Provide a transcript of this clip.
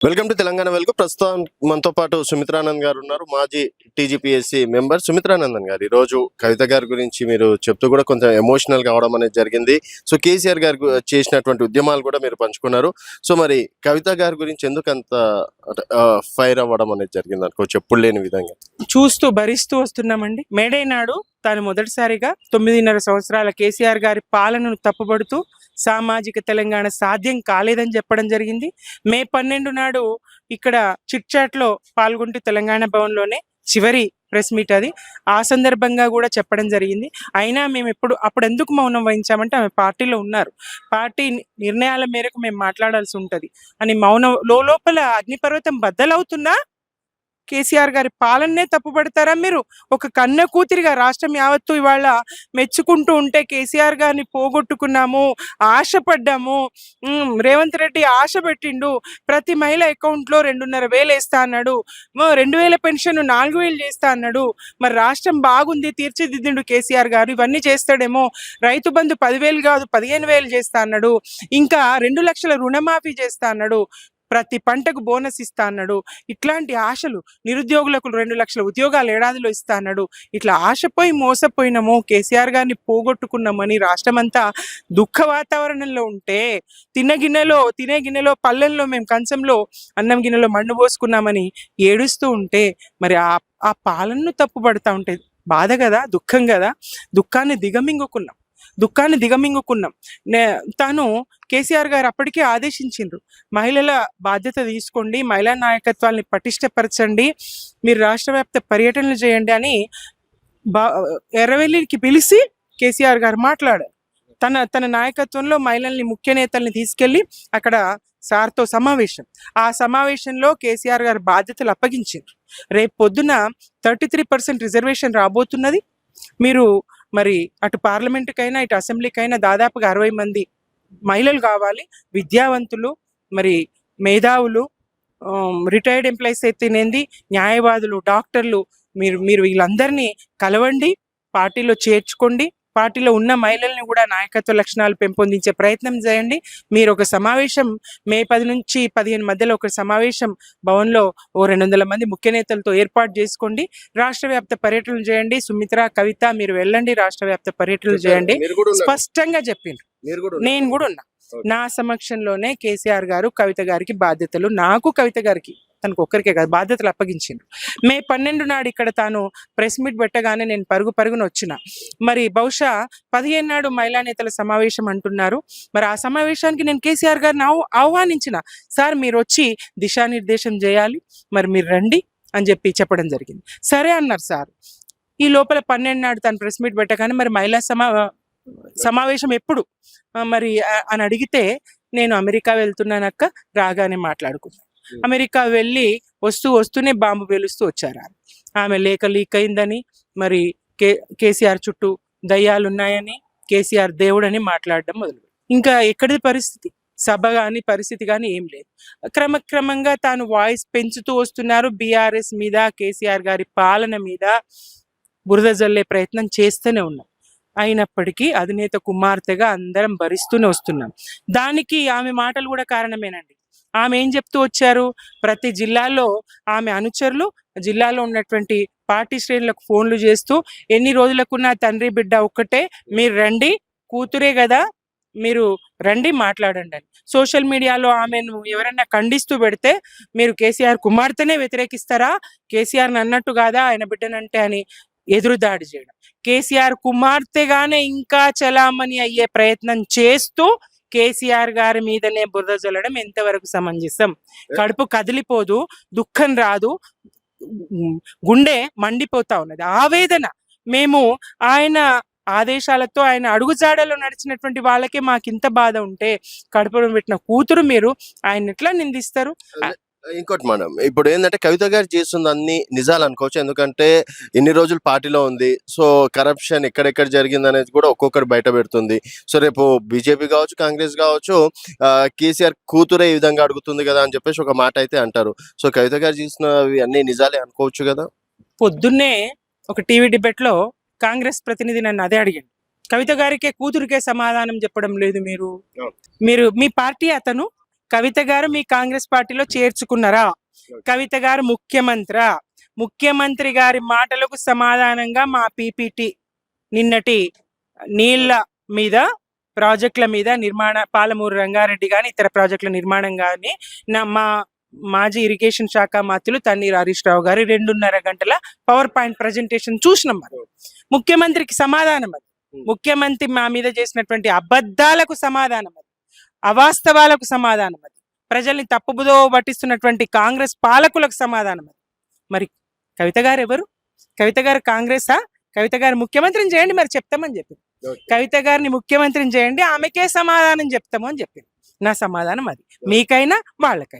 Welcome to Telangana వెలుగు. ప్రస్తుతం మనతో పాటు సుమిత్రానంద్ గారు ఉన్నారు, మాజీ టీజీపీఎస్సీ మెంబర్. సుమిత్రానందన్ గారు, ఈ రోజు కవిత గారి గురించి మీరు చెప్తూ కూడా కొంచెం ఎమోషనల్ కావడం అనేది జరిగింది. సో కేసీఆర్ గారు చేసినటువంటి ఉద్యమాలు కూడా మీరు పంచుకున్నారు. సో మరి కవిత గారి గురించి ఎందుకు అంత ఫైర్ అవ్వడం అనేది జరిగింది అనుకోవచ్చు, ఎప్పుడు లేని విధంగా చూస్తూ భరిస్తూ వస్తున్నామండి. మేడే నాడు తాను మొదటిసారిగా 9.5 సంవత్సరాల కేసీఆర్ గారి పాలనను తప్పుపడుతూ సామాజిక తెలంగాణ సాధ్యం కాలేదని చెప్పడం జరిగింది. మే 12 నాడు ఇక్కడ చిట్ చాట్ లో పాల్గొంటూ తెలంగాణ భవన్లోనే చివరి ప్రెస్ మీట్ అది. ఆ సందర్భంగా కూడా చెప్పడం జరిగింది. అయినా మేము అప్పుడు ఎందుకు మౌనం వహించామంటే ఆమె పార్టీలో ఉన్నారు, పార్టీ నిర్ణయాల మేరకు మేము మాట్లాడాల్సి ఉంటది అని మౌనం. లోపల అగ్నిపర్వతం బద్దలవుతున్నా కేసీఆర్ గారి పాలననే తప్పుపడతారా మీరు? ఒక కన్న కూతురిగా రాష్ట్రం యావత్తు ఇవాళ మెచ్చుకుంటూ ఉంటే కేసీఆర్ గారిని పోగొట్టుకున్నాము, ఆశపడ్డాము. రేవంత్ రెడ్డి ఆశ పెట్టిండు, ప్రతి మహిళ అకౌంట్లో 2,500 వేస్తా అన్నాడు, 2,000 పెన్షన్ 4,000 చేస్తా అన్నాడు. మరి రాష్ట్రం బాగుంది, తీర్చిదిద్దిండు కేసీఆర్ గారు, ఇవన్నీ చేస్తాడేమో. రైతు బంధు 10,000 కాదు 15,000 చేస్తా అన్నాడు, ఇంకా 2 లక్షల రుణమాఫీ చేస్తా అన్నాడు, ప్రతి పంటకు బోనస్ ఇస్తా అన్నాడు. ఇట్లాంటి ఆశలు, నిరుద్యోగులకు 2 లక్షల ఉద్యోగాలు ఏడాదిలో ఇస్తా అన్నాడు. ఇట్లా ఆశపోయి మోసపోయినాము, కేసీఆర్ గారిని పోగొట్టుకున్నామని రాష్ట్రమంతా దుఃఖ వాతావరణంలో ఉంటే, తినే గిన్నెలో పల్లెల్లో మేము కంచంలో అన్నం గిన్నెలో మన్ను పోసుకున్నామని ఏడుస్తూ ఉంటే, మరి ఆ పాలనను తప్పుపడతా ఉంటే బాధ కదా, దుఃఖం కదా. దుఃఖాన్ని దిగమింగుకున్నాం. తాను కేసీఆర్ గారు అప్పటికే ఆదేశించిండ్రు, మహిళల బాధ్యత తీసుకోండి, మహిళా నాయకత్వాన్ని పటిష్టపరచండి, మీరు రాష్ట్ర వ్యాప్త పర్యటనలు చేయండి అని ఎర్రవెల్లికి పిలిచి కేసీఆర్ గారు మాట్లాడారు. తన నాయకత్వంలో మహిళల్ని, ముఖ్య నేతల్ని తీసుకెళ్లి అక్కడ సార్తో ఆ సమావేశంలో కేసీఆర్ గారు బాధ్యతలు అప్పగించారు. రేపు పొద్దున 33% రిజర్వేషన్ రాబోతున్నది. మీరు మరి అటు పార్లమెంటుకైనా ఇటు అసెంబ్లీకైనా దాదాపుగా 60 మంది మహిళలు కావాలి, విద్యావంతులు, మరి మేధావులు, రిటైర్డ్ ఎంప్లాయీస్ అయితేనేంది, న్యాయవాదులు, డాక్టర్లు, మీరు వీళ్ళందరినీ కలవండి, పార్టీలో చేర్చుకోండి, పార్టీలో ఉన్న మహిళల్ని కూడా నాయకత్వ లక్షణాలు పెంపొందించే ప్రయత్నం చేయండి. మీరు ఒక సమావేశం మే 10 నుంచి 15 మధ్యలో ఒక సమావేశం భవన్లో 200 మంది ముఖ్య నేతలతో ఏర్పాటు చేసుకోండి, రాష్ట్ర వ్యాప్త పర్యటనలు చేయండి. సుమిత్ర, కవిత మీరు వెళ్ళండి, రాష్ట్ర వ్యాప్త పర్యటనలు చేయండి స్పష్టంగా చెప్పిండ్రు. నేను కూడా ఉన్నా. నా సమక్షంలోనే కేసీఆర్ గారు కవిత గారికి బాధ్యతలు, నాకు కవిత గారికి తనకు ఒక్కరికే కాదు బాధ్యతలు అప్పగించిండ్రు. మే 12 నాడు ఇక్కడ తాను ప్రెస్ మీట్ పెట్టగానే నేను పరుగున వచ్చిన. మరి బహుశా 15 నాడు మహిళా నేతల సమావేశం అంటున్నారు. మరి ఆ సమావేశానికి నేను కేసీఆర్ గారిని ఆహ్వానించిన. సార్ మీరు వచ్చి దిశానిర్దేశం చేయాలి, మరి మీరు రండి అని చెప్పడం జరిగింది. సరే అన్నారు సార్. ఈ లోపల 12 నాడు తను ప్రెస్ మీట్ పెట్టగానే మరి మహిళా సమావేశం ఎప్పుడు మరి అని అడిగితే, నేను అమెరికా వెళ్తున్నానక్క, రాగానే మాట్లాడుకున్నాను. అమెరికా వెళ్ళి వస్తూనే బాంబు పేలుస్తూ వచ్చారు. ఆమె లేఖ లీక్ అయిందని, మరి కేసీఆర్ చుట్టూ దయ్యాలున్నాయని, కేసీఆర్ దేవుడని మాట్లాడడం మొదలు. ఇంకా ఎక్కడిది పరిస్థితి, సభ కానీ పరిస్థితి కానీ ఏం లేదు. క్రమంగా తాను వాయిస్ పెంచుతూ వస్తున్నారు. బీఆర్ఎస్ మీద, కేసీఆర్ గారి పాలన మీద బురద జల్లే ప్రయత్నం చేస్తూనే ఉన్నాం. అయినప్పటికీ అధినేత కుమార్తెగా అందరం భరిస్తూనే వస్తున్నాం. దానికి ఆమె మాటలు కూడా కారణమేనండి. ఆమె ఏం చెప్తూ వచ్చారు, ప్రతి జిల్లాలో ఆమె అనుచరులు జిల్లాలో ఉన్నటువంటి పార్టీ శ్రేణులకు ఫోన్లు చేస్తూ, ఎన్ని రోజులకున్న తండ్రి బిడ్డ ఒక్కటే, మీరు రండి, కూతురే కదా, మీరు రండి మాట్లాడండి అని. సోషల్ మీడియాలో ఆమెను ఎవరన్నా ఖండిస్తూ పెడితే, మీరు కేసీఆర్ కుమార్తెనే వ్యతిరేకిస్తారా, కేసీఆర్ని అన్నట్టు కాదా ఆయన బిడ్డనంటే అని ఎదురుదాడి చేయడం. కేసీఆర్ కుమార్తెగానే ఇంకా చలామణి అయ్యే ప్రయత్నం చేస్తూ కేసీఆర్ గారి మీదనే బురద జల్లడం ఎంతవరకు సమంజసం? కడుపు కదిలిపోదు, దుఃఖం రాదు, గుండె మండిపోతా ఉన్నది, ఆవేదన. మేము ఆయన ఆదేశాలతో, ఆయన అడుగుజాడలో నడిచినటువంటి వాళ్ళకే మాకింత బాధ ఉంటే, కడుపులో పెట్టిన కూతురు మీరు ఆయన ఎట్లా నిందిస్తారు? ఇంకోటి మనం ఇప్పుడు ఏంటంటే కవిత గారు చేస్తుంది అన్ని నిజాలు అనుకోవచ్చు, ఎందుకంటే ఇన్ని రోజులు పార్టీలో ఉంది. సో కరప్షన్ ఎక్కడెక్కడ జరిగింది అనేది కూడా ఒక్కొక్కరు బయట పెడుతుంది. సో రేపు బీజేపీ కావచ్చు, కాంగ్రెస్ కావచ్చు, కేసీఆర్ కూతురే ఈ విధంగా అడుగుతుంది కదా అని చెప్పేసి ఒక మాట అయితే అంటారు. సో కవిత గారు చేసినవి అన్ని నిజాలే అనుకోవచ్చు కదా. పొద్దున్నే ఒక టీవీ డిబేట్ లో కాంగ్రెస్ ప్రతినిధి నన్ను అదే అడిగాడు, కవిత గారికే కూతురికే సమాధానం చెప్పడం లేదు మీరు మీ పార్టీ అతను కవిత గారు మీ కాంగ్రెస్ పార్టీలో చేర్చుకున్నారా? కవిత గారు ముఖ్యమంత్రి గారి మాటలకు సమాధానంగా మా పీపీటీ నిన్నటి నీళ్ల మీద ప్రాజెక్టుల మీద పాలమూరు రంగారెడ్డి కానీ ఇతర ప్రాజెక్టుల నిర్మాణం కానీ మా మాజీ ఇరిగేషన్ శాఖ మంత్రులు తన్నీరు హరీష్ రావు గారి 2.5 గంటల పవర్ పాయింట్ ప్రజెంటేషన్ చూసినాం. ముఖ్యమంత్రికి సమాధానం అది. ముఖ్యమంత్రి మా మీద చేసినటువంటి అబద్ధాలకు సమాధానం అది, అవాస్తవాలకు సమాధానం అది, ప్రజల్ని తప్పుదో పట్టిస్తున్నటువంటి కాంగ్రెస్ పాలకులకు సమాధానం అది. మరి కవిత గారు ఎవరు? కవిత గారు కాంగ్రెసా? కవిత గారు ముఖ్యమంత్రిని చేయండి, మరి చెప్తామని చెప్పింది. కవిత గారిని ముఖ్యమంత్రిని చేయండి, ఆమెకే సమాధానం చెప్తాము అని చెప్పింది. నా సమాధానం అది, మీకైనా వాళ్ళకైనా.